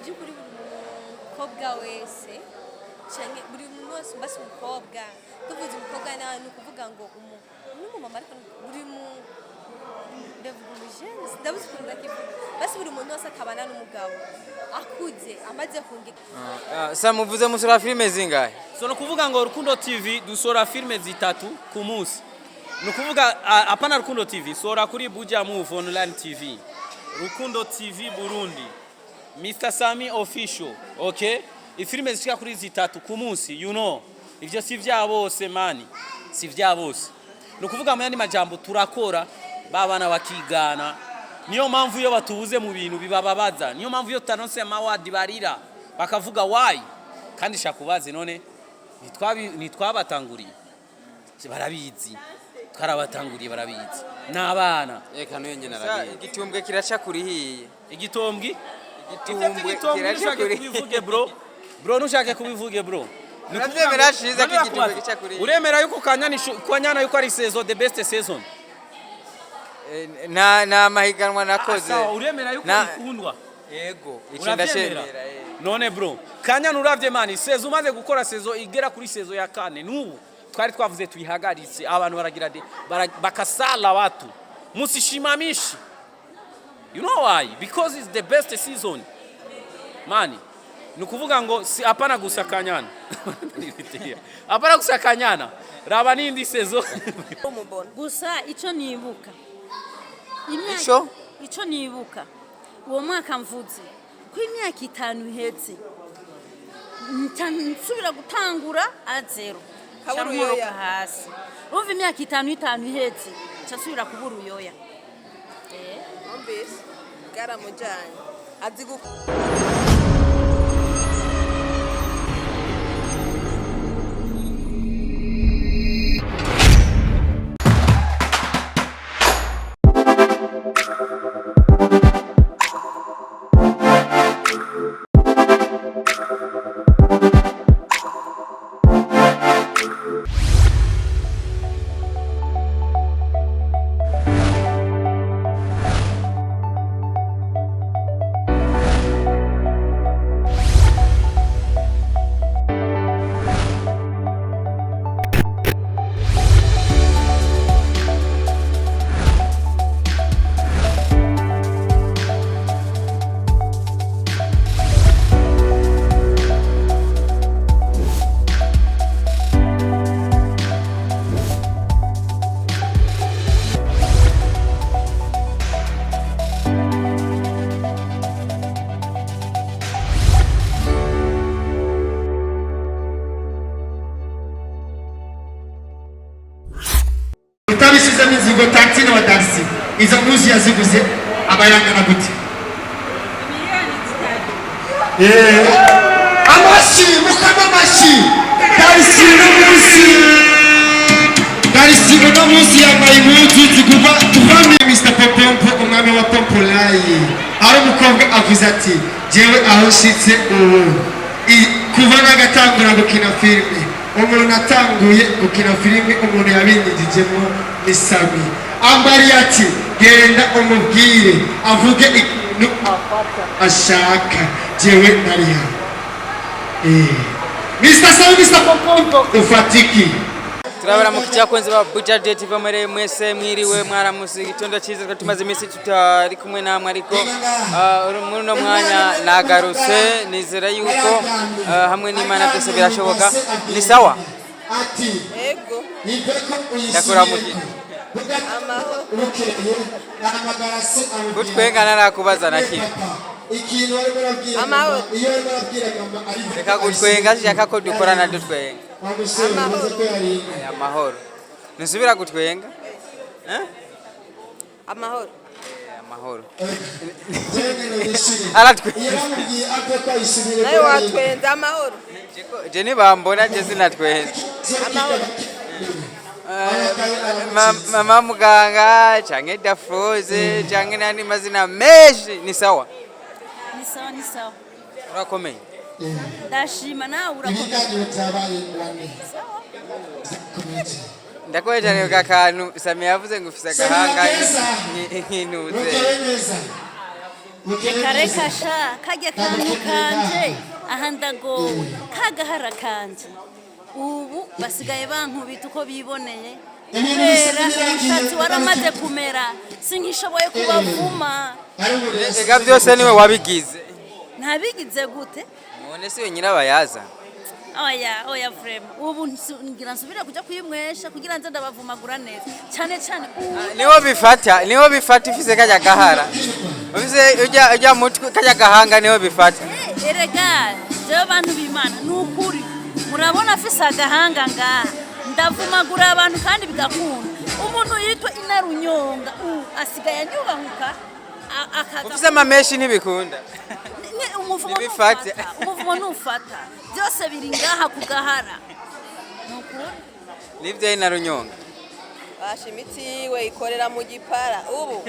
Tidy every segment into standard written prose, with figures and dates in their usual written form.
by'ukuri buri mukobwa wese cyane buri muntu wese basi umukobwa tuvuze umukobwa ni ukuvuga ngo n'umumama ariko buri ndabuzikunda kivuga basi buri muntu wese akabana n'umugabo akuze amaze kungira sa muvuze musora filme zingahe so no kuvuga ngo Rukundo TV dusora filme zitatu ku munsi no kuvuga apana Rukundo TV sora kuri Buja Move online TV Rukundo TV Burundi Mr. Sami official okay ifilme zishika kuri zitatu ku munsi you know ivyo si vya bose mani si vya bose no kuvuga mu yandi majambo turakora babana bakigana niyo mpamvu yo batubuze mu bintu bibababaza niyo mpamvu yo tanonse amawadi barira bakavuga why kandi shakubaze none nitwabatanguriye barabizi twarabatanguriye barabizi nabana reka no yenge narabiye igitumbwe kiraca kuri hiye igitumbwe kiraca kuri kubivuge bro nushake kubivuge bro Uravyemera shiza kigitumbwe kica kuri uremera yuko kanyana yuko ari saison the best season na mahiganwa nakoze uremera yuko ikundwa yego ico ndashemera none bro Kanyana uravye mani sezo umaze gukora sezo igera kuri sezo ya kane nubu twari twavuze tuyihagaritse abantu baragira bakasala watu musishimamishi you know why because it's the best season mani nukuvuga ngo si apana gusa Kanyana apana gusa Kanyana raba nindi sezo gusa ico nibuka ico nibuka uwo mwaka mvuze ko imyaka 5 iheze nsubira gutangura azero kaburuyoya hasi uva imyaka 5 iheze nsubira kubura uyoya ombese garamujanye azigu utabisize mizigo taxi na taxi izo muzi yaziguze abayangana gute amashi mukama mashi taxi no muzi ya mayimuzi ziguba tuvami Mr. Popompo umwami wa Pompolayi ari umukobwa avuze ati jewe aho shitse kuva nagatangura gukina filme umuntu natanguye gukina filime umuntu yabinyigijemo ni Sami ambari ati genda umubwire avuge ikintu ashaka jewe nariha Mr. Sami Mr. Popompo ufatiki turabara mu cyakonze ba Buja TV mere mwese mwiriwe mwaramusi gitondo cyiza tumaze iminsi tutari kumwe namwe ariko muri no mwanya nagarutse nizera yuko hamwe n'Imana byose birashoboka ni sawa ego yakora mu gutwengana nakubaza nakiri ikintu bari barabwira iyo bari barabwira reka gutwenga shaka ko dukorana dutwenga amahoro nusubira gutwenga amahoro nayo watwenza amahoro jeni bambona je sinatwenza amahoro mama muganga canke dafroze canke nandi mazina meshi ni sawa ni sawa urakomeye ndashima nawe urakomeye ndakwejane kakanu Sami yavuze ngo ufise agahanga nkinuze reka sha kajya kantu kanje aha ndagowe kagahara kanje ubu basigaye bankubita uko biboneye kubera umushatsi waramaze kumera singishoboye kubavuma ega byose niwe wabigize ntabigize gute none si we nyirabayaza oya vrema ubu ngira nsubire kuja kwimwesha kugira nze ndabavumagura neza cyane cyane niho bifata ifise kajya gahara ufise ujya mutwe kajya gahanga niho bifata erega je abantu b'Imana nukuri murabona afise agahanga ngaha ndavumagura abantu kandi bigakunda umuntu yitwa Inarunyonga asigaye anyubahuka ufise amameshi ntibikunda umuvumo nufata byose biri ngaha kugahara nukuri nivyo Inarunyonga basha imiti we ikorera mu gipara ubu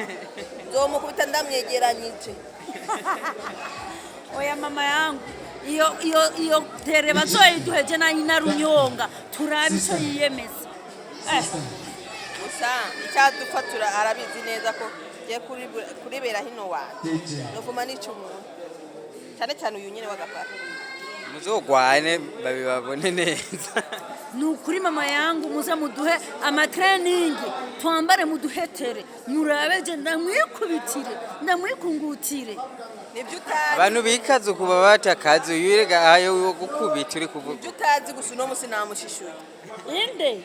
nzomukubita ndamwegeranyije oya mama yangu iyo tere bazoyiduheje na Inarunyonga turabe ico yiyemeza gusa icyadufatura arabizi neza ko je kuri BERAHINO wanjye nuvuma n'icumuntu cyane cyane uyu nyene wagapara muzogwane babibabone neza nukuri mama yangu muze muduhe amatraining twambare muduhetere murabe je ndamwikungutire nibyo utazi abantu bikaze kuba batakaze uyirega ayo gukubita uri kuvuga nibyo utazi gusa uno musi namushishuye inde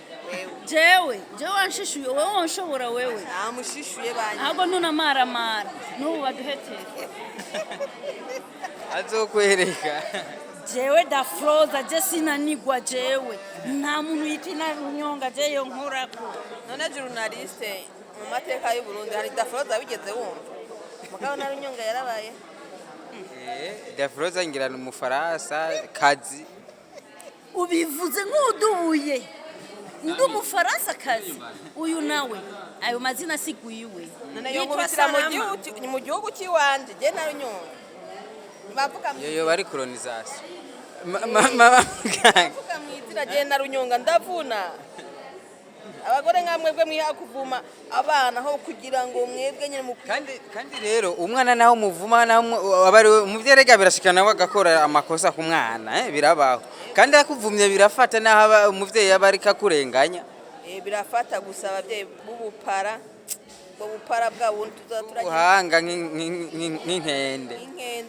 jewe wanshishuye wowe wanshobora wewe namushishuye banye ahubwo nunamaramara n'ubu baduhetere azokwereka jewe dafroza je sinanigwa jewe nta muntu yitwa Inarunyonga je yo nkorako none journaliste mu mateka y'u Burundi hari dafroza bigeze wumva mugabo Inarunyonga yarabaye dafroza ngirana umufaransa kazi ubivuze nk'udubuye ndi umufaransa kazi uyu nawe ayo mazina siguyiwe none yo gubitira mu gihugu cy'iwanje je Inarunyonga bavuga yo bari colonisation mama bavuga mwitira je Inarunyonga ndavuna abagore nkamwebwe mwiha kuvuma abana ho kugira ngo mwebwe nyene mu kandi rero umwana naho muvuma naho abari umuvyerega birashikana bagakora amakosa ku mwana birabaho kandi akuvumye birafata naho umuvyeyi abari kakurenganya birafata gusa abavyeyi bubupara bwa buntu tuzaturagenda uhanga nk'inkende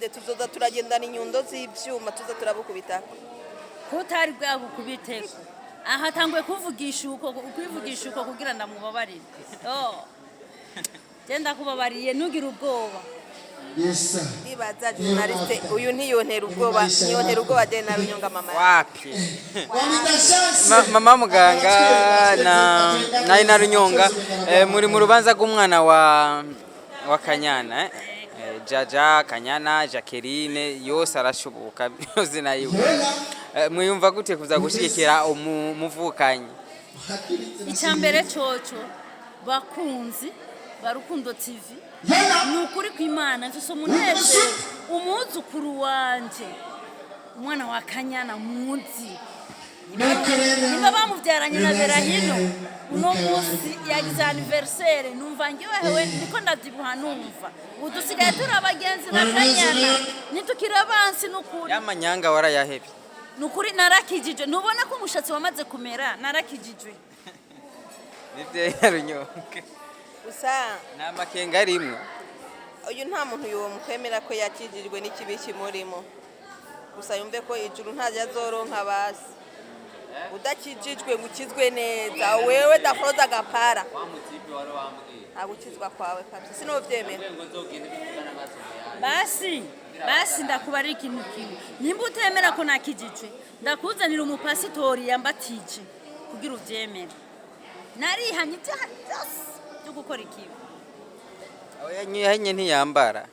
tuzoza turagendana inyundo z'ivyuma tuza turabukubita kutari bwabukubiteko aha tangwe kuvugisha uko kugira ndamubabarire genda kubabariye nugira ubwoba nibaza journaliste uyu ntiyontera ubwoba je Inarunyonga mama wapi mama muganga na Inarunyonga muri mu rubanza rw'umwana wa Kanyana Jaja Kanyana Jacqueline yose arashoboka byose nayiwe mwiyumva gute kuza gushikira umuvukanyi icyambere coco bakunzi barukundo TV nukuri kw'Imana mfise umunezero umuzukuru wanje umwana wa Kanyana muzi niba bamuvyaranye na BERAHINO uno musi yagize anniversaire numva ngewewe niko ndavyibuha numva udusigaye turi abagenzi ba Kanyana nitukira abansi nukuri yamanyanga warayahebye nukuri narakijijwe nubona ko umushatsi wamaze kumera narakijijwe nivyo Inarunyonga gusa nta makenga arimwe uyu nta muntu yomukwemera ko yakijijwe n'ikibi kimurimo gusa yumve ko ijuru ntajya azoronka basi udakijijwe gukizwe neza wewe dafroza gapara agukizwa kwawe kabisa sinovyemera basi ndakubari ikintu kimwe nimba utemera ko nakijijwe ndakuzanira umupasitori yambatije kugira uvyemere narihanye ibyaha byose byo gukora ikibi yanyihanye ntiyambara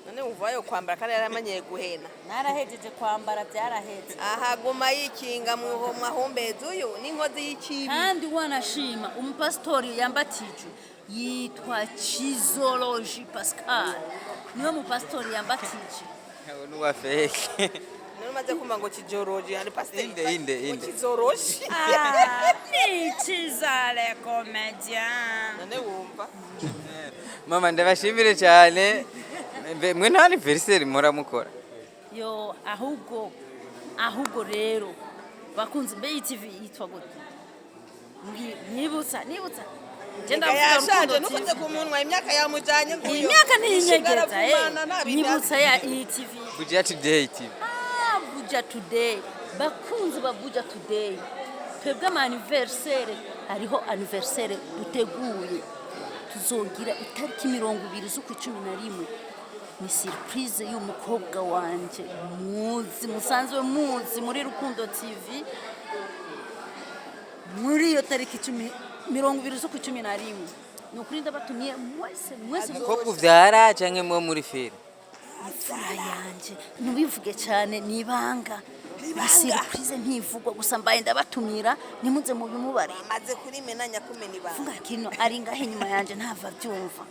none uvayo kwambara kandi yaramanye guhena narahejeje kwambara byaraheze aha goma yikinga mu mahumbezi uyu n'inkozi y'ikibi kandi wanashima umupasitori yambatije yitwa Chizology Pascal niwe mupasitori yambatije nuwa fake maze kumva ngo kijoroji hari pasiteri inde kizoroji ni kizale comedian none wumva mama ndabashimire cyane mwe nta anniversaire muramukora yo ahubwo rero bakunze be TV yitwa gute nibutsa genda yashaje nukuze kumunwa imyaka yamujanye nguyo imyaka niyinyegeza nibutsa ya TV Buja Today TV Buja Today bakunze ba Buja Today twebwe ama anniversaire hariho anniversaire duteguye tuzogira itariki 20 z'ukwicumi ni surprise y'umukobwa wanje musanzwe muzi muri Rukundo TV muri iyo tariki 20 z'ukwicumi nukuri ndabatumiye mwese umukobwa uvyara canke mwe muri feri imfura yanje nubivuge cyane nibanga surprise ntivugwa gusa mbaye ndabatumira nimuze mu bimubare maze kuri mena nyakumeni ba funga kino ari ngahe nyuma yanje ntava byumva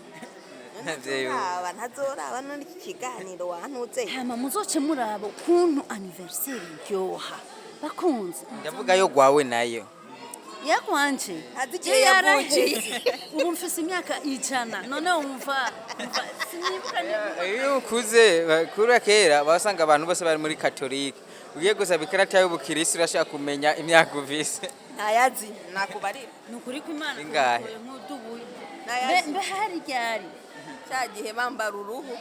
aba ntazoraba none iki kiganiro wantuze hama muzoce muraba ukuntu anniversaire ryoha bakunze ndavuga yo gwawe nayo yakwanje azigiye yavuye ubu mfise imyaka 100 none umva sinibuka iyo ukuze kura kera basanga abantu bose bari muri katolika ugiye gusaba ikarata y'ubukirisi urashaka kumenya imyaka uvise ntayazi nakubarira nukuri ko Imana ingahe nkudubuye nayazi mbe hari ryari cyagihe bambara uruhu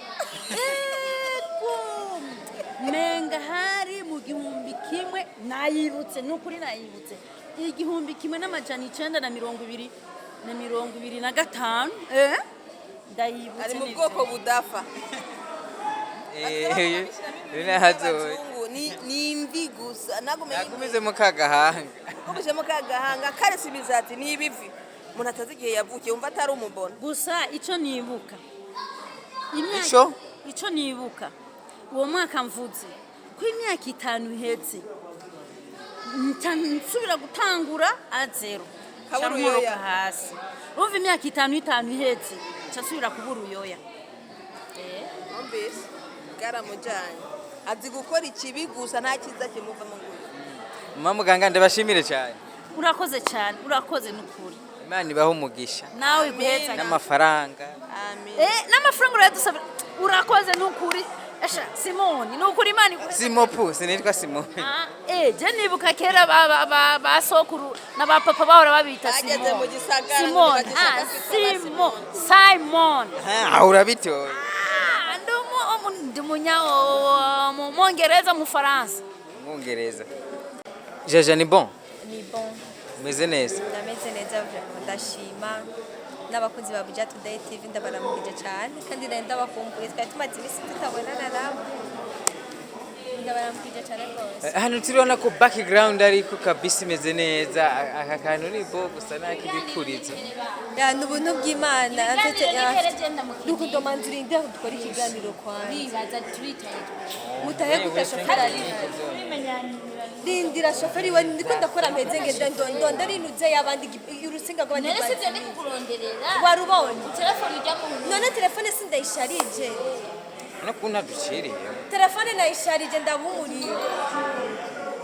menga hari mu 1000 nayibutse nukuri nayibutse 1925 ndayibutse ari mu bwoko budafa ni imvi gusa nagumize mu kagahanga nagumize mu kagahanga karese ibizati ni ibivi umuntu atazi igihe yavukiye umva atari umubona gusa ico nibuka ico nibuka uwo mwaka mvuze ko imyaka 5 ihetse nsubira gutangura azero kaburuyoya hasi umva imyaka 5 ihetse nsubira kubura uyoya mbese garamujanye azi gukora ikibi gusa nta kiza kimuva mu nguyu mama muganga ndabashimire cyane urakoze nukuri Imana ibaho umugisha nawe guheza n'amafaranga amen n'amafaranga uradusaba urakoze nukuri Asha Simoni nukuri Imana Simopu sinitwa Simoni je nibuka kera ba sokuru na ba papa bahora babita ageze mu gisagara Simon urabitoye ndumunya mu Mongereza mu Faransa Mongereza Jaja ni bon meze neza ndameze neza ndashima n'abakunzi ba Buja Today TV ndabaramukije cyane kandi ndabakumbuye twari tumaze iminsi tutabonana nabo ndabaramukije cyane rwose hano turibona ko background ariko kabisi imeze neza aka kantu ni bo gusa nakibipurizo ya n'ubuntu bw'Imana nuko ndomanzira inde dukora ikiganiro kwa mutahe gutashofera Lindira shoferi we ndiko ndakora mpeze ngende ndondo rinuze yabandi urusinga rw'abandi nese ndi kuronderera warubonye telefone ijya mu none telefone sindayisharije no kunta duciriye telefone nayisharije ndamumuriye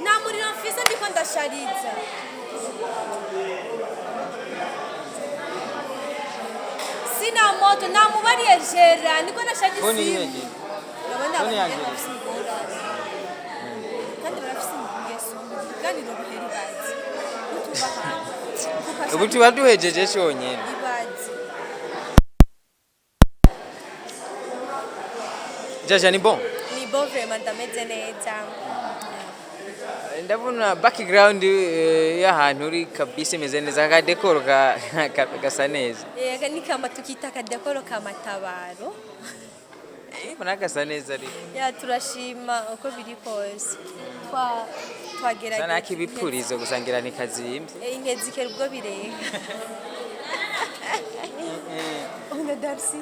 nta muriro mfise ndiko ndashariza sina moto namubariye jera niko nashaje Foni yege nabona Foni yanjye. kandi barafise ingeso ganiro buheri bazi utuba hanze ubu tuba duhejeje cyonyine ibazi Jaja ni bon ni bo vraiment ndameze neza ndabona background y'ahantu uri kabisa imeze neza akadekoro gasa neza ega ni kama tukita kadekoro kamatabaro mbona gasa neza ari ya turashima uko biri kose twagerageza sana kibipurizo gusangira ni kazimvye inkezi ubwo birega Ona Darcy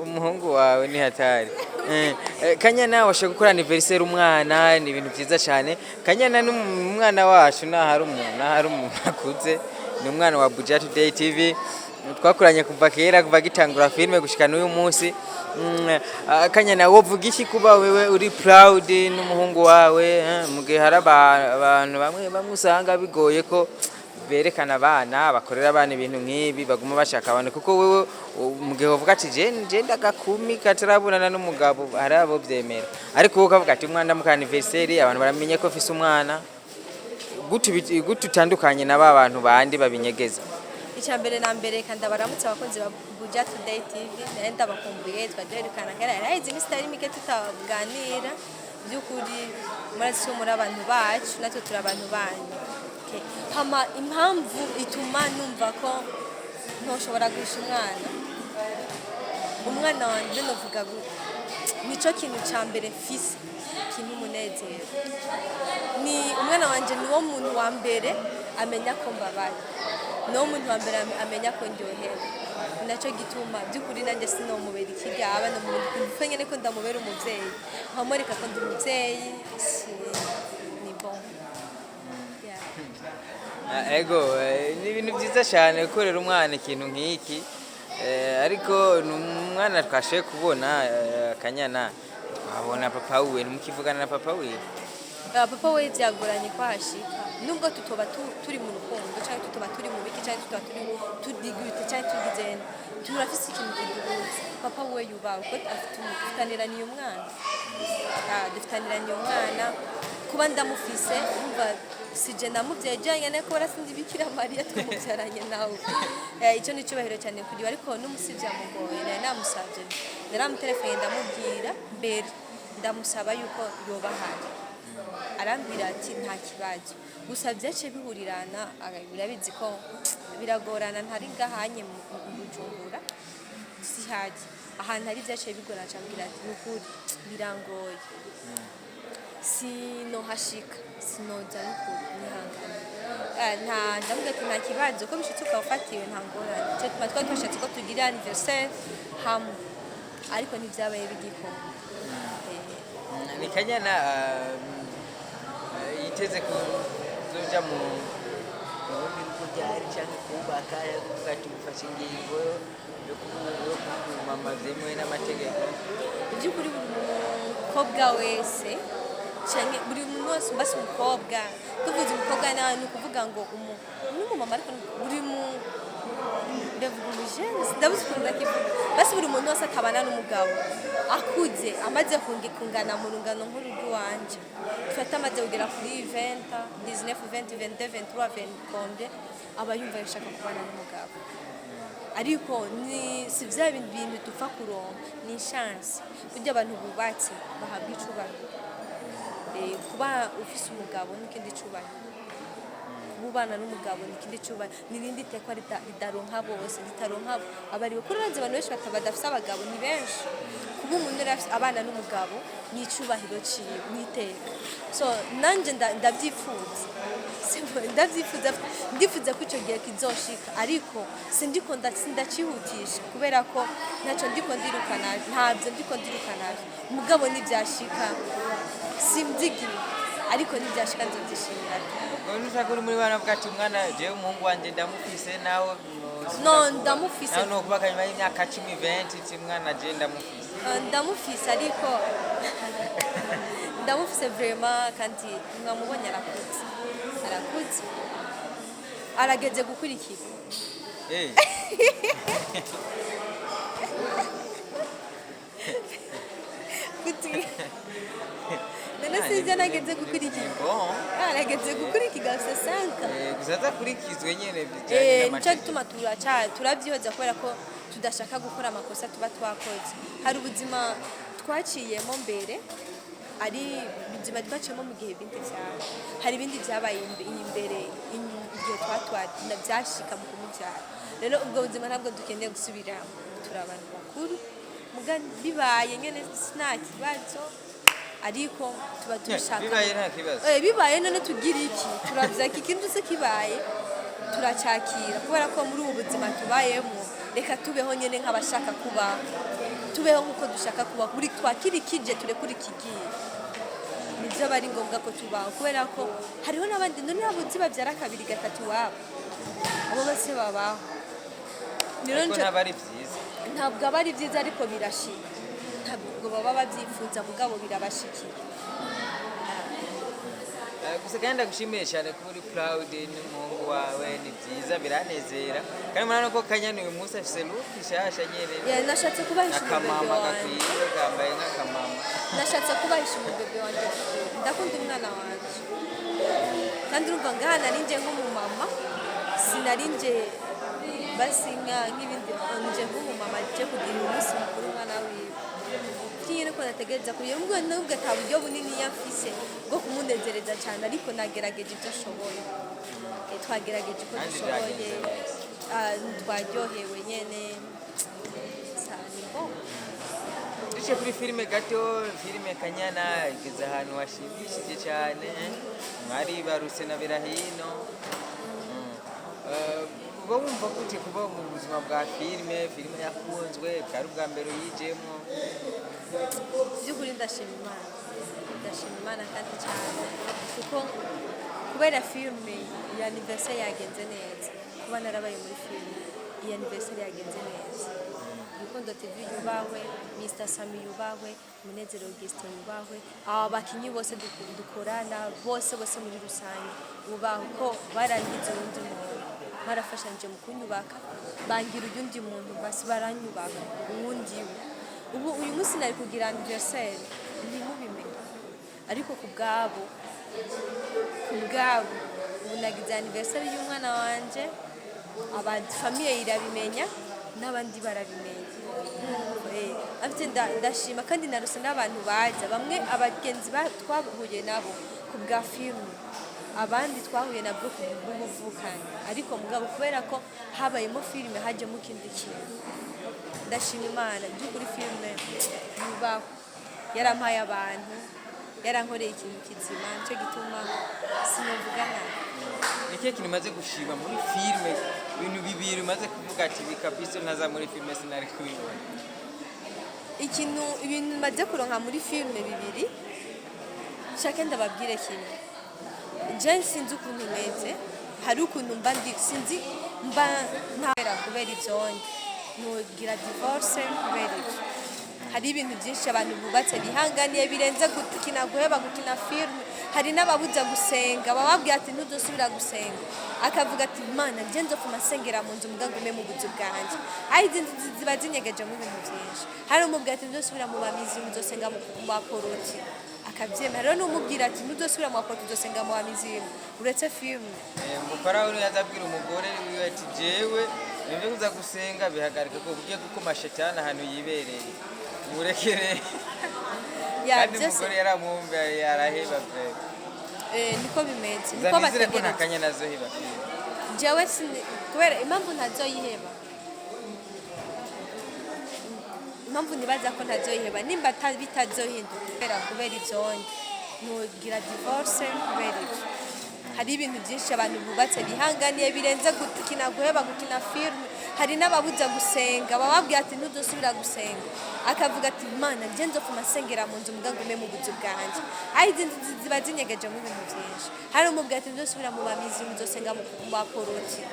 umuhungu wawe ni hatari Kanyana washe gukora anniversaire umwana ni ibintu byiza cyane Kanyana ni umwana wacu nahari umuntu akuze ni umwana wa Buja Today TV twakuranye kuva kera kuva gitangura filme gushika n'uyu munsi Kanyana wovuga iki kuba wewe uri proud n'umuhungu wawe mugihe hari abantu bamwe usanga bigoye ko berekana abana bakorera abana ibintu nk'ibi baguma bashaka abantu kuko wewe mu gihe uvuga ati je ndagakumi katarabonana n'umugabo hari abo byemera ariko wowe ukavuga ati umwana mu anniversaire abantu baramenye ko afise umwana gututandukanye n'aba bantu bandi babinyegeza. Icyambere na mbere kandi abaramutse abakunzi ba Buja Today TV nenda bakumbuye twajerekana kera yaraheze imistari mike tutaganira byukuri murazi muri abantu bacu natwe turi abantu banyu. Hama impamvu ituma numva ko ntoshobora gusha umwana wanje novuga nico kintu cyambere fisi kintu munezero ni umwana wanje niwo muntu wa mbere amenya ko mbabaye no muntu wa mbere amenya ko ndyohera nacyo gituma byukuri nanjye sinomubera ikigaba no muntu nyene ko ndamubera umuvyeyi nkamwereka ko ndi umuvyeyi ni bon. Ego ni ibintu byiza cyane gukorera umwana ikintu nk'iki ariko umwana twashe kubona Kanyana twabona papa we mukivugana na papa we. Papa we byagoranye kwashika nubwo tutoba turi mu rukundo cyangwa tutoba turi mu biki cyangwa tutoba turi tudigute cyangwa tugizena turafise ikintu kiduhuza. Papa we yubaho ko dufitaniraniye umwana kuba ndamufise umva sije ndamuvyeje ne ko barasindi bikira Maria tumubyaranye nawe icyo ni cyubahiro cyane kuri ariko n'umusivya mugoye namusavye naramutelefone ndamubwira mbere ndamusaba yuko yoba hano arambwira ati nta kibazo gusa byace bihurirana birabizi ko biragorana ntari gahanye mu Bujumbura sihaje ahantu ari byace bigorana cyambwira ati n'ukuri birangoye sinohashika sinoza n'ukuri nihangana nta ndamubwira ati nta kibazo ko bishitse ukafatiwe nta ngorane cyo twashatse ko tugira anniversaire hamwe ariko ntivyabaye bigikoma. Ni Kanyana yiteze kuzoja mu bundi ryari cyangwa kubaka yavuga ati mufashe ingingo yo kumama zemwe n'amategeko by'ukuri buri mukobwa wese cyane buri muntu wese mbase umukobwa tuvuze umukobwa nawe ni ukuvuga ngo n'umumama ariko buri mu ndabuzikunda kivuga basi buri muntu wese akabana n'umugabo akuze amaze kungana mu rungano nk'urugo wanje twata amaze kugera kuri 19 20 22 23 24 aba yumva yashaka kubana n'umugabo ariko ni si bya bintu dupfa kuronka ni chance kugira abantu bubatse bahabwa icubahiro kuba ufise umugabo n'ikindi cubahiro kubana n'umugabo n'ikindi cubahiro n'irindi tekwa ridaronka bose ritaronka abari kuri ranze abantu benshi badafise abagabo ni benshi kuba umuntu rafise abana n'umugabo ni icubahiro ciwe n'iteka so nanje ndabyifuza ndifuza ko icyo gihe kizoshika ariko sindiko ndacihutisha kubera ko ntacyo ndiko ndirukana ntabyo ndiko ndirukana umugabo n'ibyashika simbyigi ariko n'ibyashika nzobyishimira. None usakuri muri bana bwa ati mwana je umuhungu wanje ndamufise nawe no ndamufise no kuba kanyuma y'imyaka 10 20 ti mwana je ndamufise ariko ndamufise vraiment kandi mwamubonye arakuze arageze gukurikira none sije nageze gukurikira arageze gukurikira sasanka gusaza kurikizwe nyene bijanye n'amategeko nico gituma turabyihoza kubera ko tudashaka gukora amakosa tuba twakoze hari ubuzima twaciyemo mbere ari ubuzima twaciyemo mu gihe bindi cyane hari ibindi byabaye imbere igihe twatwara byashika mu kumubyara rero ubwo buzima ntabwo dukeneye gusubira turabantu bakuru muga bibaye nyene nta kibazo ariko tuba dushaka bibaye nta kibazo bibaye none tugira iki turavya ikintu se kibaye turacakira kubera ko muri ubu buzima tubayemo reka tubeho nyene nk'abashaka kuba tubeho nkuko dushaka kuba kuri twakiri kije ture kuri kigiye nivyo bari ngombwa ko tubaho kubera ko hariho n'abandi none abuzi bavyara kabiri gatatu wabo abo bose babaho ntabwo abari byiza ariko birashika ntabwo baba babyifuza mugabo birabashikira gusa kandi ndagushimiye cyane kuba uri proud n'umuhungu wawe ni byiza biranezera kandi murabona ko Kanyana uyu munsi afise look ishasha nyene nashatse kubahisha akamama gakwiye kambaye nk'akamama nashatse kubahisha umubebe wanjye ndakunda umwana wanjye kandi urumva ngaha nari nje nk'umumama sinari nje basi nk'ibindi nje nk'umumama nje kugira umunsi mukuru umwana wiwe nyine ko nategereza kugira ngo nubwo ata buryo bunini yafise bwo kumunezereza cyane ariko nagerageje ibyo ashoboye twagerageje uko dushoboye twaryohewe nyene cyane bo duce kuri filime gato filime Kanyana igeze ahantu hashimishije cyane mwari baruse na Berahino uba wumva gute kuba mu buzima bwa filime yakunzwe bwari ubwa mbere uyijemo by'ukuri ndashima Imana kandi cyane kuko kubera filime ya anniversaire yagenze neza kuba narabaye muri filime iyi anniversaire yagenze neza Rukundo TV yubahwe Mr Sami yubahwe Munezero Augustin yubahwe aba bakinyi bose dukorana bose muri rusange ubahwe ko barangize undi muntu barafashanje mu kunyubaka bangira undi muntu basi baranyubaka uwundi ubu uyu munsi nari kugira anniversaire ntimubimenye ariko kubwabo ubu nagize anniversaire y'umwana wanje abandi famille irabimenya n'abandi barabimenya afite ndashima kandi naruse n'abantu baza bamwe abagenzi twahuye nabo kubwa filime abandi twahuye nabwo kubuvukana ariko mugabo kubera ko habayemo filime hajyemo ikindi kintu ndashima Imana by'ukuri filime yubaho yarampaye abantu yarankoreye ikintu kizima nicyo gituma sinavuga nabi niki kintu maze gushima muri filime ibintu bibiri maze kuvuga ati bikabisa ntaza muri filime sinari kubibona ibintu maze kuronka muri filime bibiri shaka ndababwire kimwe je sinzi ukuntu meze hari ukuntu mba sinzi mba ntara kubera ivyonye nugira divorce kubera ibyo hari ibintu byinshi abantu bubatse bihanganiye birenze gukina guheba gukina filime hari n'ababuza gusenga bababwiye ati ntudusubira gusenga akavuga ati Mana nje nzopfuma sengera mu nzu mugagume mu buzu bwanje izi ziba zinyegeje mu bintu byinshi hari umubwira ati ntudusubira mu bamizi muzosenga mu baporoti akabyemera rero n'umubwira ati ntudusubira mu baporoti uzosenga mu bamizi uretse filime umufarawo yazabwira umugore wiwe ati jewe nibyo kuza gusenga bihagarika ko ugiye gukoma shetani ahantu yibereye murekere kandi umugore yaramwumva yaraheba pe niko bimeze niko bategera ko ntakanya nazo heba jewe kubera impamvu ntazoyiheba impamvu nibaza ko ntazoyiheba nimba bitazohinduka kubera ivyonye nugira divorce kubera ibyo hari ibintu byinshi abantu bubatse bihanganiye birenze gukina guheba gukina filime hari n'ababuza gusenga bababwiye ati ntudusubira gusenga akavuga ati Mana nje nzopfuma sengera mu nzu mugagume mu buzu bwanje izi ziba zinyegeje mu bintu byinshi hari umubwira ati ntudusubira mu bamizi muzosenga mu baporoti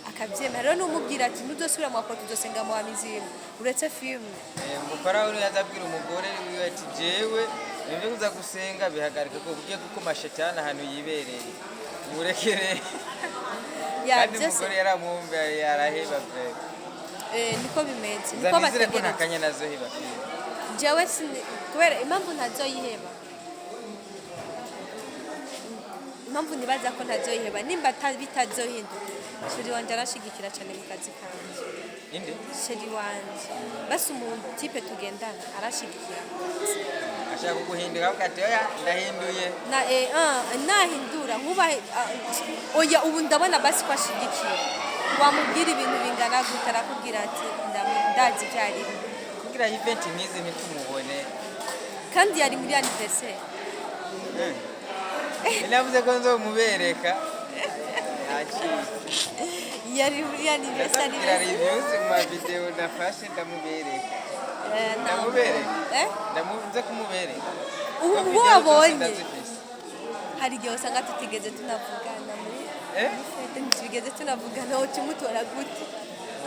akabyemera rero n'umubwira ati ntudusubira mu baporoti uzosenga mu bamizi uretse filime umufarawo yazabwira umugore wiwe ati jewe nibyo kuza gusenga bihagarika ko ugiye gukoma shetani ahantu yibereye murekere kandi umugore yaramwumva yaraheba pe niko bimeze niko bategera ko ntakanya nazo heba jewe kubera impamvu ntazoyiheba impamvu nibaza ko ntazoyiheba nimba bitazohinduka sheri wanje arashigikira cyane mu kazi kanje inde sheri wanje basi umuntu tipe tugendana arashigikira ashaka guhindura ukati oya ndahinduye nahindura nkuba oya ubu ndabona basi ko ashigikiye wamubwira ibintu bingana gute arakubwira ati ndazi byari kugira event nk'izi ntitumubone kandi yari muri anniversaire navuze ko nzomubereka yari muri anniversaire ndasabira reviews mu video nafashe ndamubereka ndamuze kumubereka ubu wabonye hari igihe usanga tutigeze tunavugana muri ntitwigeze tunavugana ukimutora gute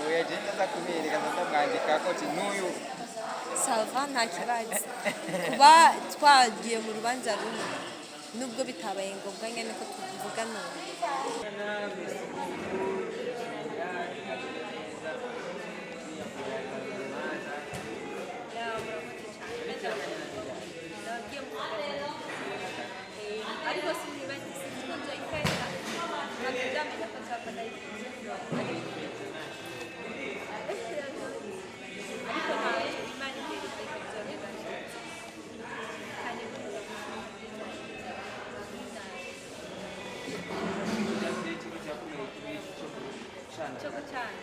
oya je ndaza kubereka ndamwandika ko ati n'uyu sava nta kibazo kuba twagiye mu rubanza rumwe nubwo bitabaye ngombwa nyine ko tuvuga none. ariko sinibagise sinzo ikenda nakuryamenya ko nzafata ariko nawe imana imbere ikazogeza kandi choko cyane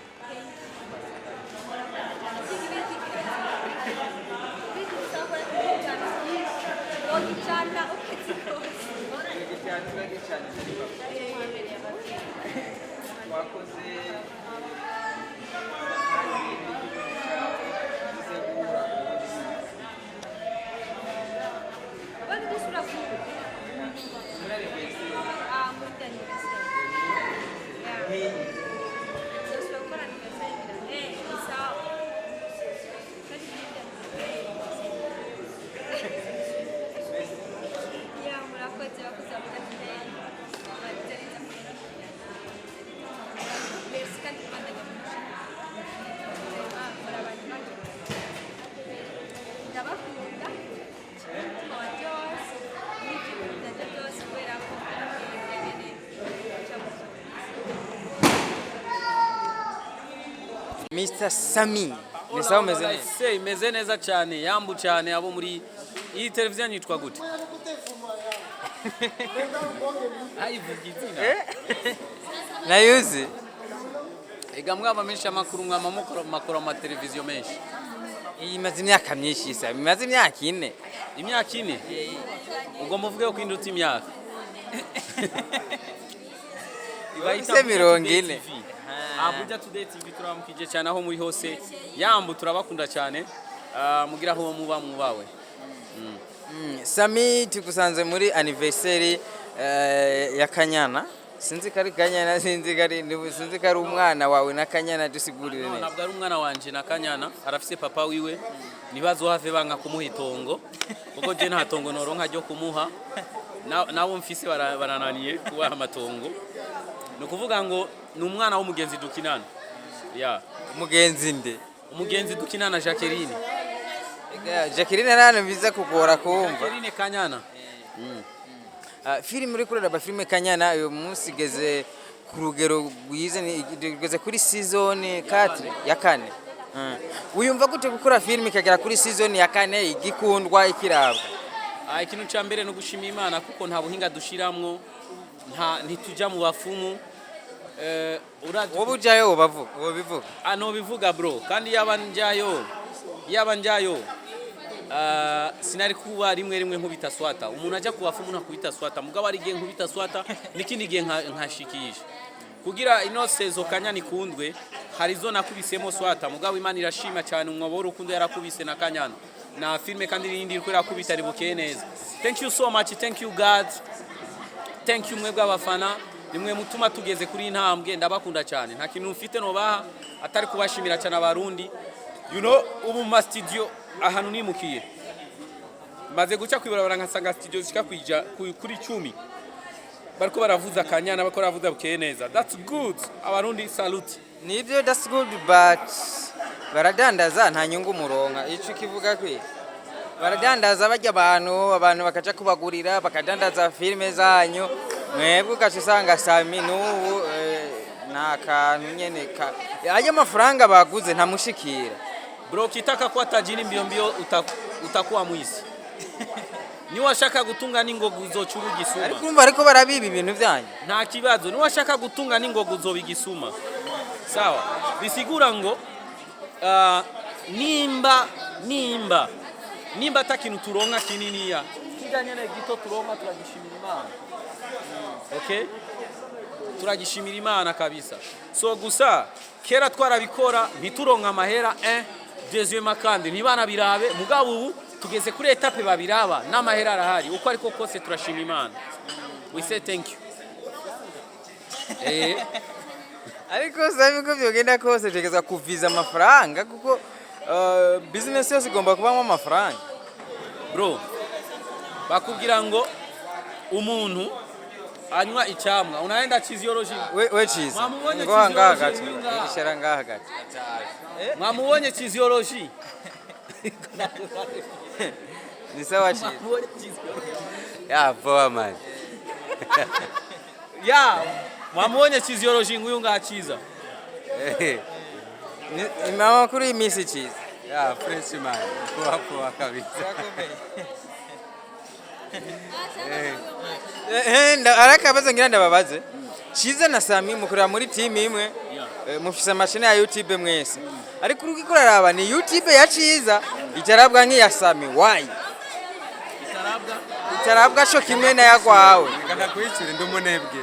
Mr. Sami ni sawa umeze neza? Say imeze neza cyane yambu cyane abo muri iyi televiziyo yitwa gute? Ayivuga izina. Nayuzi Ega mwaba menshi amakuru mwama makuru ama televiziyo menshi. iyi maze imyaka myinshi isa bimaze imyaka 4. Imyaka 4. Ubwo muvuge ko induta imyaka. Ibayita 40. Abuja Today TV turamukije cyane aho muri hose yambu turabakunda cyane mugira aho muba mubawe. Sami tukusanze muri anniversaire ya Kanyana. Sinzi kari Kanyana sinzi kari umwana wawe na Kanyana dusigurire neza. Ntabwo ari umwana wanje na Kanyana arafise papa wiwe nibazo have banga kumuha itongo kuko je nta tongo noronka ryo kumuha nabo mfise barananiye kubaha amatongo no kuvuga ngo ni umwana w'umugenzi dukinana ya Umugenzi nde? umugenzi dukinana Jacqueline. Jacqueline nane biza kugora kumva. Jacqueline Kanyana. Film uri kurera ba filme Kanyana uyu munsi geze ku rugero rwize geze kuri season 4 ya 4. Uyumva gute gukora film ikagera kuri season ya 4 igikundwa ikirabwa? Ikintu cya mbere no gushima Imana kuko nta buhinga dushiramwo ntitujya mu bafumu. Wobujayo wobavuga wobivuga ano bivuga bro kandi yaba njyayo sinari kuba rimwe nkubita swata umuntu ajya kubafumu ntakubita swata mugabo ari gihe nkubita swata nikindi gihe nkashikisha kugira ino sezo Kanyana ikundwe hari zo nakubisemo swata mugabo Imana irashima cyane umwobo w'urukundo yarakubise na Kanyana na filme kandi irindi iri yakubita ribukeye neza. Thank you so much, thank you God, thank you mwebwe abafana nimwe mutuma tugeze kuri intambwe ndabakunda cyane nta kintu mfite no baha atari kubashimira cyane abarundi ubu ma studio ahantu nimukiye maze guca kwibarabara nkasanga studio zika kwija kuri 10 bariko baravuza Kanyana bariko baravuza bukeye neza. That's good, abarundi salute. Nibyo that's good but baradandaza nta nyungu muronka ico kivuga kwi baradandaza bajya abantu bakaja kubagurira bakadandaza filme zanyu mwebwe ukacusanga Sami n'ubu nakantu nyene aje amafaranga baguze ntamushikira bro kitaka kwa tajiri mbio utakuwa mwizi ni washaka gutunga n'ingogo uzocuru gisuma ariko urumva ariko barabiba ibintu byanyu nta kibazo ni washaka gutunga n'ingogo uzobigisuma sawa bisigura ngo nimba atakintu turonka kininiya kijanye na gito turonka turagishimira Imana. Okay, turagishimira Imana kabisa. So gusa kera twarabikora ntituronka amahera deuxième kandi ntibana birabe mugabo ubu tugeze kuri etape babiraba n'amahera arahari uko ariko kose turashima Imana. We say thank you. ariko sabi ko byogenda kose tegeza kuviza amafaranga kuko business yose igomba kubamo amafaranga bro bakubwira ngo umuntu anywa icyamwa unaenda physiology we chiza Mwamubonye ngo ngaha physiology gato ngaha. ishara ngaha gato mwamubonye physiology ni sawa chiza mwamubonye physiology ya poa man ya mwamubonye physiology nguyu ngaha chiza mama kuri misi chiza Ya fresh man. Poa kabisa. arakabaza ngira ndababaze chiza na Sami mukorera muri team imwe mufise amashine ya YouTube mwese ariko uruko ikoraraba ni YouTube ya Chiza itarabwa nk'iya Sami why itarabwa sho kimwe na yagwawe Kana kwicira ndumunebwe.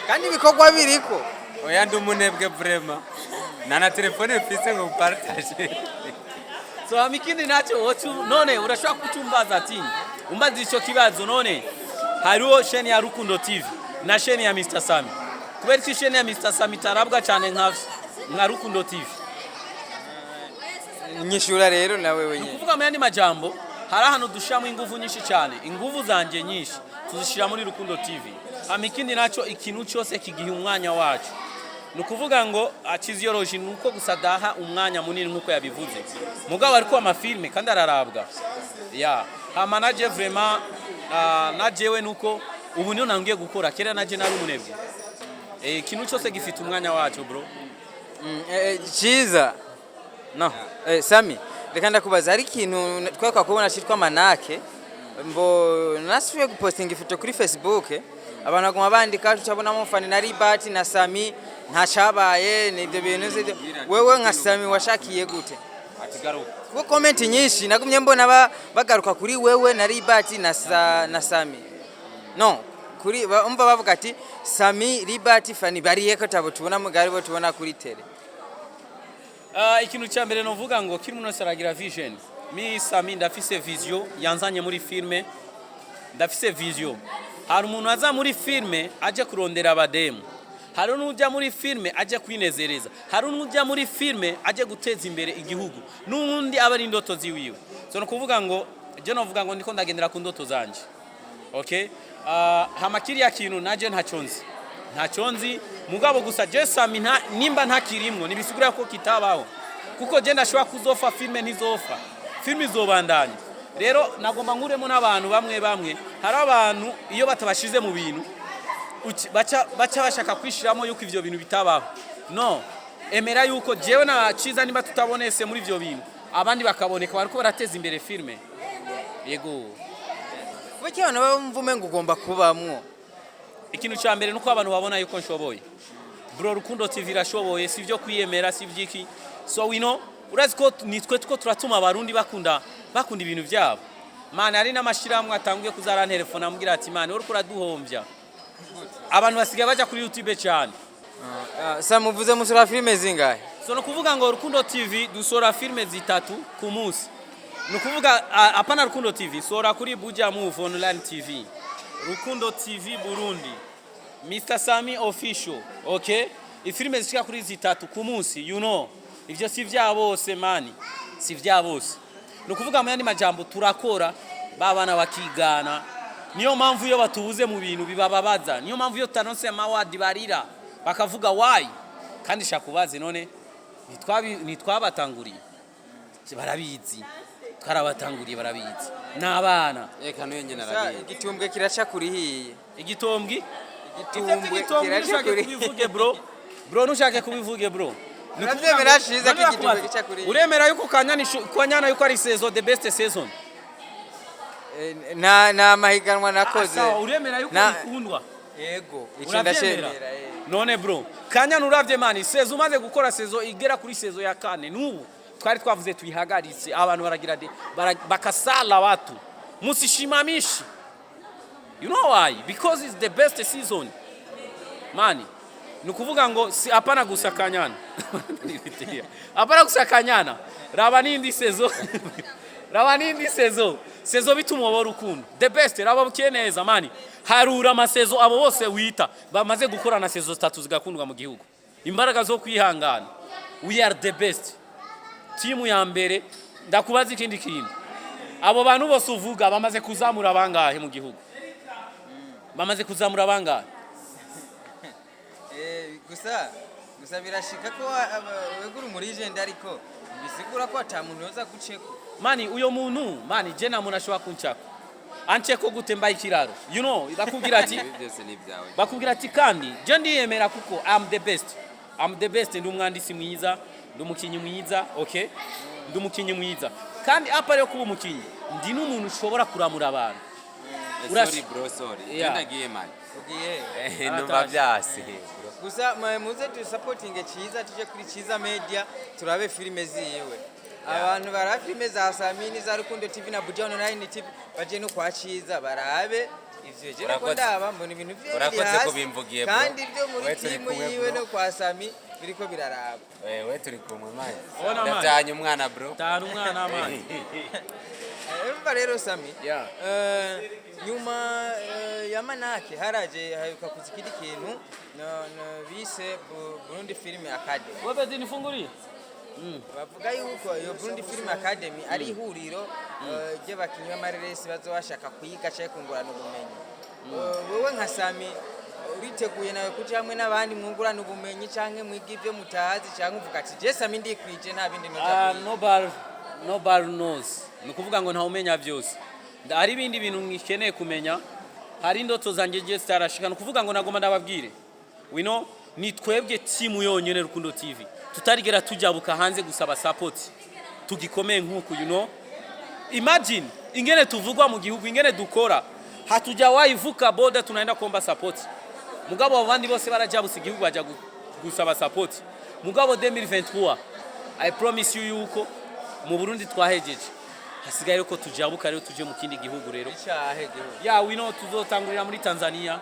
kandi ibikorwa biriko Oya ndumunebwe vraiment. Nana telefone mfise ngo partage. so amikindi nacho wotu none urashobora kutumbaza ati umbaza ico kibazo none hariho sheni ya Rukundo TV na sheni ya Mr Sami kubera iki sheni ya Mr Sami tarabwa cyane nka Rukundo TV nyishura rero nawe wenyewe kuvuga mu yandi majambo hari ahantu dushiramo ingufu nyinshi cyane ingufu zanje nyinshi tuzishira muri Rukundo TV amikindi naco ikintu cyose kigihe umwanya wacu nukuvuga ngo physiology nuko gusadaha umwanya munini nkuko yabivuze mugabo ariko amafilme kandi ararabwa ya hamanaje vraiment najewe nuko ubu niyo nangiye gukora kera naje nari umunebwe ikintu cyose gifite umwanya wacu bro Chiza no Sami reka ndakubaza ari ikintu twaka kubona cyitwa manake mbo nasifuye gupostinga ifoto kuri Facebook abantu baguma bandika tutabona mufani na Ribati na Sami ntacabaye nibyo bintu wewe nka Sami washakiye gute atigaruka kuko comment nyinshi nagumye mbona bagaruka kuri wewe na Ribati na Sami no kuri umva bavuga ati Sami Ribati fani bariye ko tabo tubona mugari bo tubona kuri tele ikintu cya mbere novuga ngo kiri muno saragira vision mi Sami ndafise vision yanzanye muri filme ndafise vision hari umuntu aza muri filme aje kurondera abademu hari n'ujya muri filme aje kwinezereza hari n'ujya muri filme aje guteza imbere igihugu n'undi aba ari indoto ziwiwe so no kuvuga ngo je novuga ngo ndiko ndagendera ku ndoto zanje okay hamakiri ya kintu naje ntaconzi mugabo gusa je Sami nimba ntakirimwo nibisigura ko kitabaho kuko je ndashobora kuzofa filme ntizofa filme izobandanya rero nagomba nkuremo n'abantu bamwe hari abantu iyo batabashize mu bintu baca bashaka kwishiramo yuko ivyo bintu bitabaho no emera yuko jewe na Chiza nimba tutabonese muri ivyo bintu abandi bakaboneka bariko barateza imbere filme yego Kuki abantu bamvume ngo ugomba kubamwo ikintu cya mbere nuko abantu babona yuko nshoboye bro Rukundo TV irashoboye sivyo kwiyemera sivyiki so we know urazi ko nitwe tuko turatuma abarundi bakunda ibintu byabo man ari n'amashiramwe atanguye kuzara telefone ambwira ati man uri kuraduhombya abantu basigaye baja kuri YouTube cyane Samuvuze musura filme zingahe so no kuvuga ngo Rukundo TV dusora filme zitatu ku munsi no kuvuga apana Rukundo TV sora kuri Buja Move Online TV Rukundo TV Burundi Mr Sami official okay ifilme zishika kuri zitatu ku munsi you know ivyo si vya bose mani si vya bose no kuvuga mu yandi majambo turakora babana bakigana niyo mpamvu iyo batubuze mu bintu bibababaza niyo mpamvu iyo tanonse amawadi barira bakavuga why kandi shakubaze none nitwabatanguriye barabizi twarabatanguriye barabizi nabana Eka no yenye narabiye. igitumbwe kiraca kuri hiye igitombwe kiraca kuri kubivuge bro nushake kubivuge bro Uravyemera Chiza ko igitumbwe kica kuri uremera yuko Kanyana yuko ari saison the best season na mahiganwa nakoze uremera yuko ikundwa yego ico ndashemera none bro Kanyana uravye mani sezo umaze gukora sezo igera kuri sezo ya kane nubu twari twavuze tuyihagaritse abantu baragira bakasala watu musishimamishi you know why because it's the best season mani nukuvuga ngo si apana gusa Kanyana apana gusa Kanyana raba nindi sezo bituma abo Rukundo the best raba bukeneza mani harura amasezo abo bose wita bamaze gukora na sezo 3 zigakundwa mu gihugu imbaraga zo kwihangana we are the best timu ya mbere ndakubaza ikindi kintu abo bantu bose uvuga bamaze kuzamura bangahe mu gihugu bamaze kuzamura bangahe gusa birashika ko wegura muri legend ariko bisigura ko atamuntu yoza guceko mani uyo muntu mani je na muntu ashobora kunchako ancheko gute mbaye ikiraro you know bakubwira ati byose ni byawe bakubwira ati kandi je ndiyemera kuko I'm the best ndi umwandisi mwiza ndi umukinyi mwiza okay ndi umukinyi mwiza kandi apa rero kuba umukinyi ndi n'umuntu ushobora kuramura abantu sorry bro sorry ndagiye mani ugiye ndumva byase gusa muze tu supporting cyiza tuje kuri cyiza media turabe filime ziyewe abantu bara filime za Samini za Rukundo TV na Buja Online TV baje no kwa cyiza barabe ivyo je ko ndaba mbona ibintu byo urakoze ko bimvugiye bro kandi byo muri timu yiwe no kwa Sami biriko biraraba wewe turi kumwe manje Ona manje. ndajanye umwana bro tanu umwana manje Emba rero Sami nyuma ya manake haraje hayuka kuzikidi kintu na bise Burundi Film Academy wewe dini funguri bavuga yuko iyo Burundi Film Academy ari ihuriro ry'abakinyi b'amareresi bazobashaka kwiga cyo kungurana ubumenyi wewe nka Sami uriteguye nawe kuja hamwe n'abandi mwungurana ubumenyi canke mwiga ivyo mutazi canke uvuga ati je Sami ndikwije nta bindi noja nobody knows nukuvuga ngo nta umenya byose hari ibindi bintu ngikeneye kumenya hari indoto zanje je starashika nukuvuga ngo nagoma ndababwire we know ni twebwe timu yonyene Rukundo TV tutarigera tujabuka hanze gusaba support tugikomeye nkuko you know imagine ingene tuvugwa mu gihugu ingene dukora hatujawahi vuka boda tunaenda kuomba support mugabo abandi bose barajabusa igihugu baja gusaba support mugabo 2023 I promise you yuko mu Burundi twahejeje hasigaye ko tujabuka rero tuje mu kindi gihugu rero ya we know tuzotangurira muri Tanzania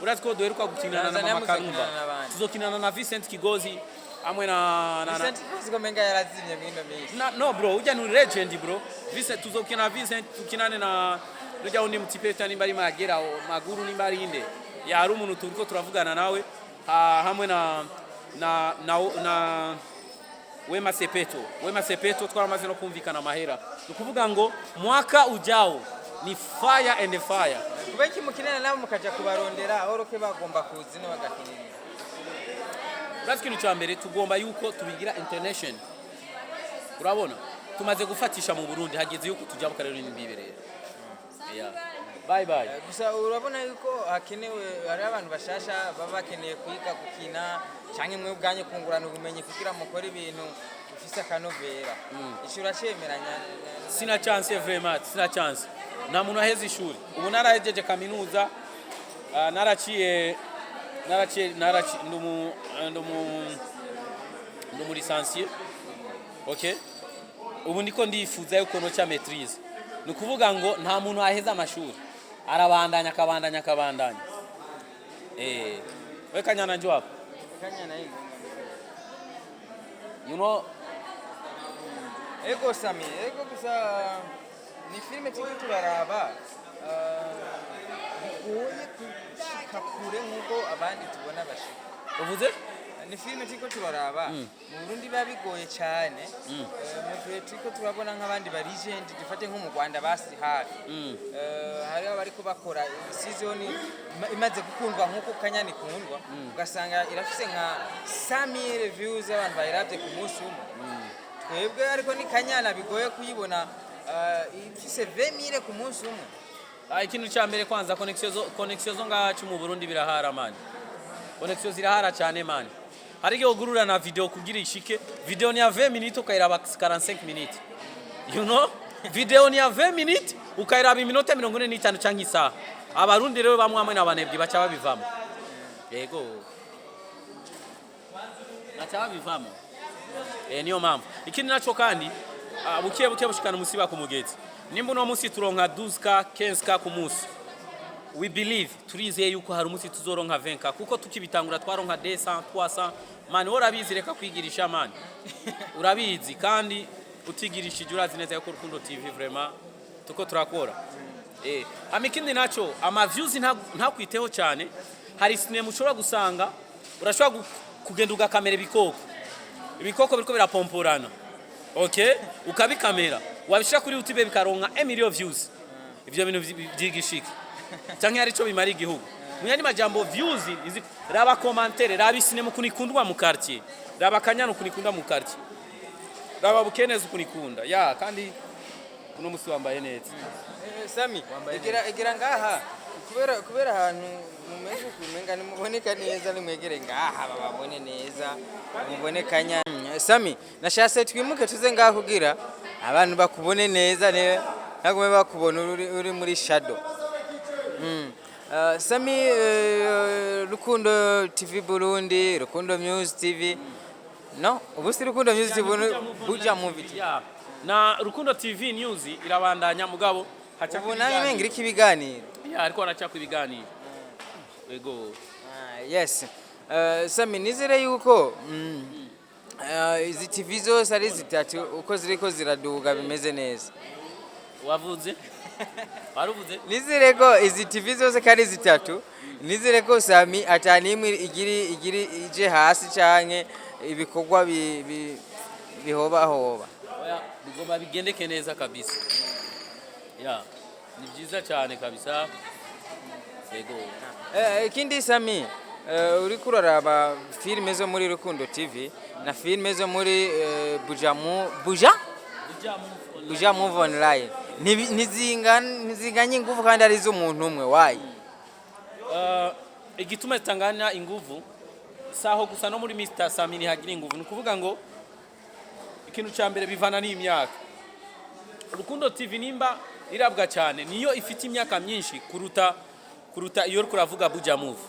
urazi ko duheruka gukinana na Mama Karumba tuzokinana na Vincent Kigozi amwe na Vincent Kigozi gomenga yarazimye mwino mishi no bro uja ni legend bro Vincent tuzokina Vincent tukinane na rujya undi mutipeta nimba ari magera maguru nimba ari inde ya ari umuntu turiko turavugana nawe hamwe na Wema Sepeto twaramaze no kumvikana amahera ukuvuga ngo mwaka ujao ni fire and fire kubeki mukinana nabo mukaja kubarondera oroke bagomba kuzina bagakinira Urazi kintu cya mbere tugomba yuko tubigira international urabona tumaze gufatisha mu Burundi hageze yuko tujabuka rero n'imbibereye bye gusa urabona yuko hakenewe ari abantu bashasha baba bakeneye kwiga gukina cyangwa mwe ubwanye kungurana ubumenyi kugira mukora ibintu bifise akanovera ishuri cemeranya sina chance vraiment sina chance na muntu aheze ishuri ubu narahejeje kaminuza naraciye ndumu licencié okay ubu ndiko ndifuza yuko no cha maîtrise nukuvuga ngo nta muntu aheza amashuri arabandanya akabandanya we Kanyana njo hapo Kanyana hivi you know ego Sami ego gusa ni filime tiko turaraba bigoye kushika kure nkuko abandi tubona bashika uvuze ni filime tiko turaraba mu Burundi babigoye cyane mu tiko turabona nk'abandi ba legend dufate nko mu Rwanda basi hafi hari abari ko bakora season imaze gukundwa nkuko Kanyana ikundwa ugasanga irafise nka 100,000 views abantu bayiravye ku munsi umwe twebwe ariko ni Kanyana bigoye kuyibona ifise 20,000 ku munsi umwe ikintu cya mbere kwanza connexion zo ngacu mu Burundi birahara man connexion zirahara cyane man hari igihe ugurura na video kugira ishike video ni ya 20 minutes ukayiraba 45 minutes you know video ni ya 20 minutes ukayiraba iminota 45 cyangwa isaha abarundi rero bamwe amwe nabanebwe bacha babivamo yego bacha babivamo niyo mpamvu ikindi naco kandi bukiye bushikana musiba ku mugezi nimba no musi turonka 12k 15k ku musi we believe turizeye yuko hari umusi tuzoronka 20k kuko tukibitangura twaronka 200 300 man urabizi reka kwigirisha man urabizi kandi utigirishije urazi neza yuko Rukundo TV vraiment tuko turakora amikindi naco ama views nta kwiteho cyane hari sinema ushobora gusanga urashobora kugenda ugakamera ibikoko biriko birapomporana okay ukabikamera wabishira kuri YouTube bikaronka 1 million views ivyo bintu byigishika canke hari ico bimara igihugu mu yandi majambo views raba commentaire raba isinema kunikundwa mu quartier raba kanyana kunikunda mu quartier raba bukeneza kunikunda ya kandi uno musi wambaye neza Sami igira ngaha kubera ahantu mumenye kumenga nimuboneka neza nimwegere ngaha babone neza mubone Kanyana Sami nashase twimuke tuze ngaha kugira abantu bakubone neza nagume bakubona uri muri shadow Sami Rukundo TV Burundi Rukundo News TV no ubusi Rukundo News TV buja movie na Rukundo TV News irabandanya mugabo ubu nawe mengira ikibiganiro ariko aracaka ibiganiro ego yes Sami nizere yuko izi TV zose ari zitatu uko ziriko ziraduga bimeze neza wavuze waruvuze nizere ko izi TV zose kari zitatu nizere ko Sami atanimwe igiri ije hasi canke ibikorwa bihoba bigomba bigendeke neza kabisa ya ni byiza cyane kabisa ego ikindi Sami uri kuraraba filme zo muri Rukundo TV na filme zo muri Buja Move Online ntizinganye ingufu kandi ari z'umuntu umwe wayi igituma zitanganya ingufu saho gusa no muri Mr Sami ntihagira ingufu ni kuvuga ngo ikintu cya mbere bivana n'imyaka Rukundo TV nimba irabwa cyane niyo ifite imyaka myinshi kuruta iyo kuravuga Buja Move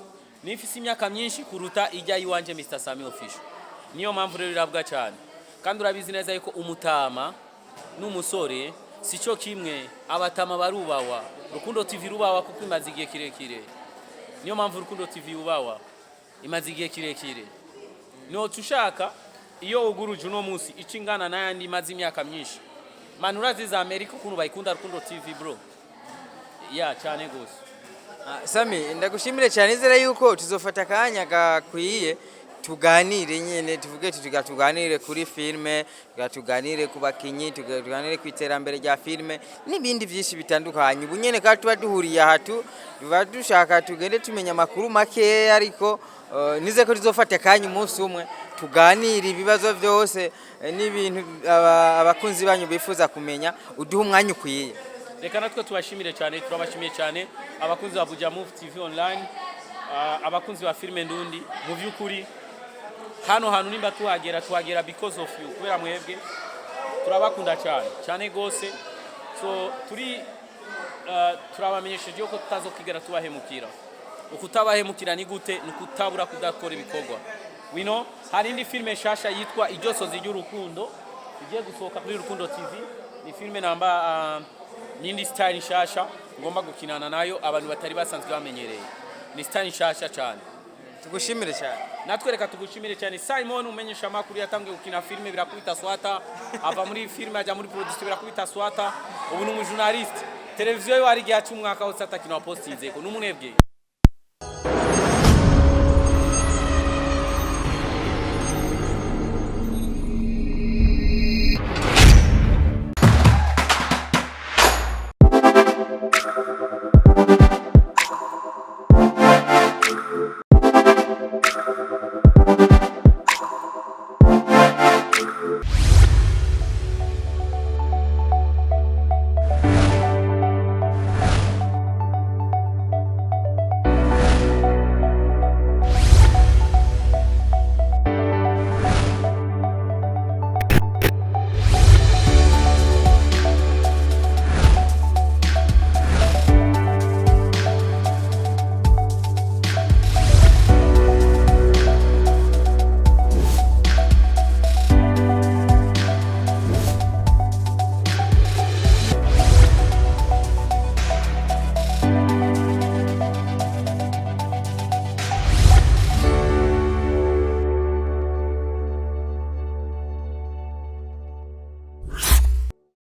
ni ifite imyaka myinshi kuruta ijya iwanje Mr Sami official niyo mpamvu rero irabwa cyane kandi urabizi neza yuko umutama n'umusore sico kimwe abatama barubawa Rukundo TV rubawa kuko imaze igihe kirekire niyo mpamvu Rukundo TV yubawa imaze igihe kirekire no tushaka iyo uguruje uno munsi icingana nayandi imaze imyaka myinshi manura ziza Amerika ukuntu bayikunda Rukundo TV bro ya cyane gose Sami ndagushimire cyane izera yuko tuzofata kanya gakwiye tuganire nyene tuvuge tuganire kuri filme tuganire ku bakinyi tuganire ku iterambere rya filme n'ibindi byinshi bitandukanye ubu nyene ka tuba duhuriye hatu tuba dushaka tugende tumenya makuru make ariko nize ko tuzofata kanya umunsi umwe tuganire ibibazo byose n'ibintu abakunzi banyu bifuza kumenya uduha umwanya ukwiye reka natwe tubashimire cyane turabashimiye cyane abakunzi ba Buja Move TV online abakunzi ba filme ndundi mu byukuri hano hantu nimba tuhagera because of you kubera mwebwe turabakunda cyane gose so turabamenyesheje ko tutazokigera tubahemukira ukutabahemukira ni gute nukutabura kudakora ibikorwa we know hari indi filme shasha yitwa Ijosozi y'urukundo igiye gusohoka kuri Rukundo TV ni filme namba nindi style shasha ngomba gukinana nayo abantu batari basanzwe bamenyereye ni style shasha cyane tugushimire cyane natwe reka tugushimire cyane Simon umenyesha makuru yatangiye gukina filme birakubita swata ava muri filme ajya muri production birakubita swata ubu ni umujournaliste televiziyo yo ari gihe cy'umwaka wose atakina postinze ko n'umunebwe